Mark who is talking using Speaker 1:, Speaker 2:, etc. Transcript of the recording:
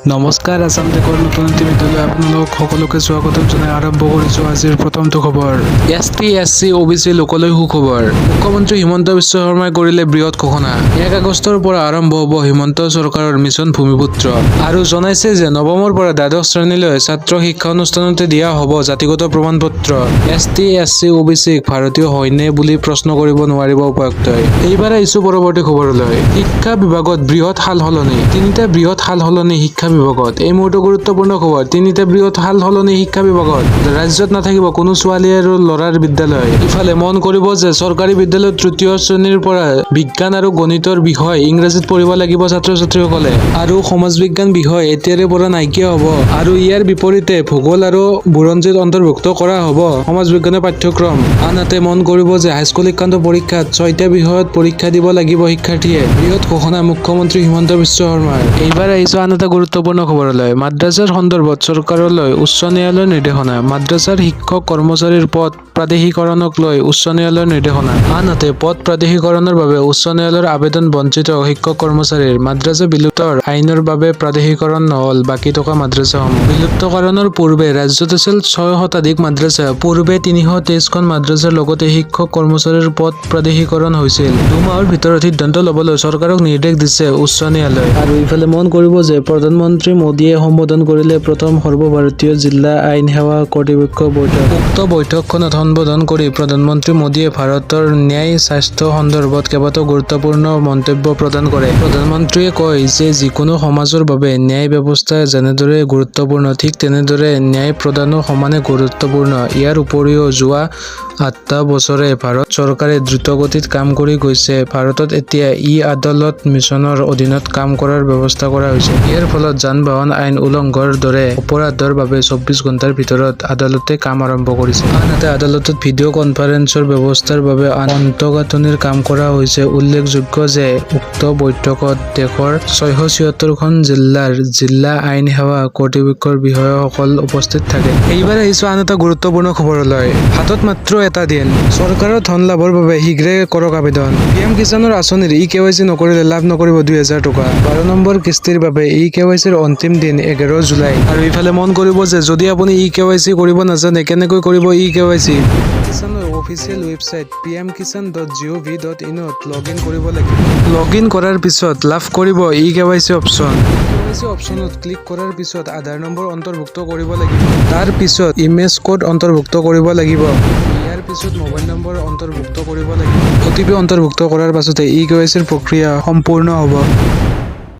Speaker 1: নমস্কাৰ, আসাম টেকৰ নতুন এটি ভিডিঅ'লৈ আপোনালোক সকলোকে স্বাগতম জনাই আৰম্ভ কৰিছোঁ আজিৰ প্ৰথমটো খবৰ। ST/SC OBC লোকলৈ সুখবৰ। মুখ্যমন্ত্ৰী হিমন্ত বিশ্ব শৰ্মাই কৰিলে বৃহৎ ঘোষণা। 1 আগষ্টৰ পৰা আৰম্ভ হ'ব হিমন্ত চৰকাৰৰ মিছন ভূমিপুত্ৰ আৰু জনাইছে যে নৱমৰ পৰা দ্বাদশ শ্ৰেণীলৈ ছাত্ৰ শিক্ষা অনুষ্ঠানতে দিয়া হ'ব জাতিগত প্ৰমাণপত্ৰ। ST/SC OBCক ভাৰতীয় হয়নে বুলি প্ৰশ্ন কৰিব নোৱাৰিব উপায়ুক্তই। এইবাৰ আহিছোঁ পৰৱৰ্তী খবৰলৈ। শিক্ষা বিভাগত বৃহৎ সালসলনি। তিনিটা বৃহৎ সালসলনি শিক্ষা বিভাগত। এই মুহূৰ্তৰ গুৰুত্বপূৰ্ণ খবৰ। তিনিটা বৃহৎ সালসলনি শিক্ষা বিভাগত। ৰাজ্যত নাথাকিব কোনো ছোৱালী আৰু ল'ৰাৰ বিদ্যালয়। ইফালে মন কৰিব যে চৰকাৰী বিদ্যালয়ত তৃতীয় শ্ৰেণীৰ পৰা বিজ্ঞান আৰু গণিতৰ বিষয় ইংৰাজীত পঢ়িব লাগিব ছাত্ৰ-ছাত্ৰীসকলে আৰু সমাজ বিজ্ঞান বিষয় এতিয়াৰে পৰা নাইকিয়া হ'ব আৰু ইয়াৰ বিপৰীতে ভূগোল আৰু বুৰঞ্জীত অন্তৰ্ভুক্ত কৰা হ'ব সমাজ বিজ্ঞানৰ পাঠ্যক্ৰম। আনহাতে মন কৰিব যে হাইস্কুল শিক্ষান্ত পৰীক্ষাত 6টা বিষয়ত পৰীক্ষা দিব লাগিব শিক্ষাৰ্থীয়ে। বৃহৎ ঘোষণা মুখ্যমন্ত্ৰী হিমন্ত বিশ্ব শৰ্মাৰ। এইবাৰ আহিছোঁ আন এটা গুৰুত্বপূৰ্ণ খবৰলৈ। মাদ্ৰাছাৰ সন্দৰ্ভত চৰকাৰলৈ উচ্চ ন্যায়ালয়ৰ নিৰ্দেশনা। মাদ্ৰাছাৰ শিক্ষক কৰ্মচাৰীৰ পদ প্ৰাদেশিকৰণক লৈ উচ্চ ন্যায়ালয়ৰ নিৰ্দেশনা। আনহাতে পদ প্ৰাদেশিকৰণৰ বাবে উচ্চ ন্যায়ালয়ৰ আবেদন বঞ্চিত শিক্ষক কৰ্মচাৰীৰ। মাদ্ৰাছা বিলুপ্তৰ আইনৰ বাবে প্ৰাদেশিকৰণ নহ'ল বাকী থকা মাদ্ৰাছাসমূহ। বিলুপ্তকৰণৰ পূৰ্বে ৰাজ্যত আছিল 6 শতাধিক মাদ্ৰাছা। পূৰ্বে 323খন মাদ্ৰাছাৰ লগতে শিক্ষক কৰ্মচাৰীৰ পদ প্ৰাদেশিকৰণ হৈছিল। 2 মাহৰ ভিতৰত সিদ্ধান্ত ল'বলৈ চৰকাৰক নিৰ্দেশ দিছে উচ্চ ন্যায়ালয়। আৰু ইফালে মন কৰিব যে প্ৰধানমন্ত্ৰী মোদীয়ে সম্বোধন কৰিলে প্ৰথম সৰ্বভাৰতীয় জিলা আইন সেৱা কৰ্তৃপক্ষৰ বৈঠক। উক্ত বৈঠকখনত সম্বোধন কৰি প্ৰধানমন্ত্ৰী মোদীয়ে ভাৰতৰ ন্যায় স্বাস্থ্য সন্দৰ্ভত কেইবাটাও গুৰুত্বপূৰ্ণ মন্তব্য প্ৰদান কৰে। প্ৰধানমন্ত্ৰীয়ে কয় যে যিকোনো সমাজৰ বাবে ন্যায় ব্যৱস্থা যেনেদৰে গুৰুত্বপূৰ্ণ ঠিক তেনেদৰে ন্যায় প্ৰদানো সমানে গুৰুত্বপূৰ্ণ। ইয়াৰ উপৰিও যোৱা 8টা বছৰে ভাৰত চৰকাৰে দ্ৰুতগতিত কাম কৰি গৈছে। ভাৰতত এতিয়া ই-আদালত মিছনৰ অধীনত কাম কৰাৰ ব্যৱস্থা কৰা হৈছে। ইয়াৰ ফলত যান-বাহন আইন উলংঘনৰ দৰে অপৰাধৰ বাবে 24 ঘণ্টাৰ ভিতৰত আদালতে কাম আৰম্ভ কৰিছে। আনহাতে আদালতত ভিডিঅ' কনফাৰেন্সৰ ব্যৱস্থাৰ বাবে আন্তঃগাঁথনিৰ কাম কৰা হৈছে। উল্লেখযোগ্য যে উক্ত বৈঠকত দেশৰ 676খন জিলাৰ জিলা আইন সেৱা কৰ্তৃপক্ষৰ বিষয়াসকল উপস্থিত থাকে। এইবাৰ আহিছোঁ আন এটা গুৰুত্বপূৰ্ণ খবৰলৈ। হাতত মাত্ৰ এটা দিন। চৰকাৰৰ ধন লাভৰ বাবে শীঘ্ৰে কৰক আবেদন। PM কিষাণৰ আঁচনিৰ eKYC নকৰিলে লাভ নকৰিব 2000 টকা। 12 নম্বৰ কিস্তিৰ বাবে eKYCৰ অন্তিম দিন 11 জুলাই। আৰু ইফালে মন কৰিব যে যদি আপুনি eKYC কৰিব নাজানে কেনেকৈ কৰিব eKYC। কিষাণৰ অফিচিয়েল ৱেবছাইট pmkishan.gov.in ত লগইন কৰিব লাগিব। লগইন কৰাৰ পিছত লাভ কৰিব eKYC অপশ্যন। eKYC অপশ্যনত ক্লিক কৰাৰ পিছত আধাৰ নম্বৰ অন্তৰ্ভুক্ত কৰিব লাগিব। তাৰ পিছত ইমেজ কোড অন্তৰ্ভুক্ত কৰিব লাগিব। ইয়াৰ পিছত মোবাইল নম্বৰ অন্তৰ্ভুক্ত কৰিব লাগিব। OTP অন্তৰ্ভুক্ত কৰাৰ পাছতে eKYCৰ প্ৰক্ৰিয়া সম্পূৰ্ণ হ'ব।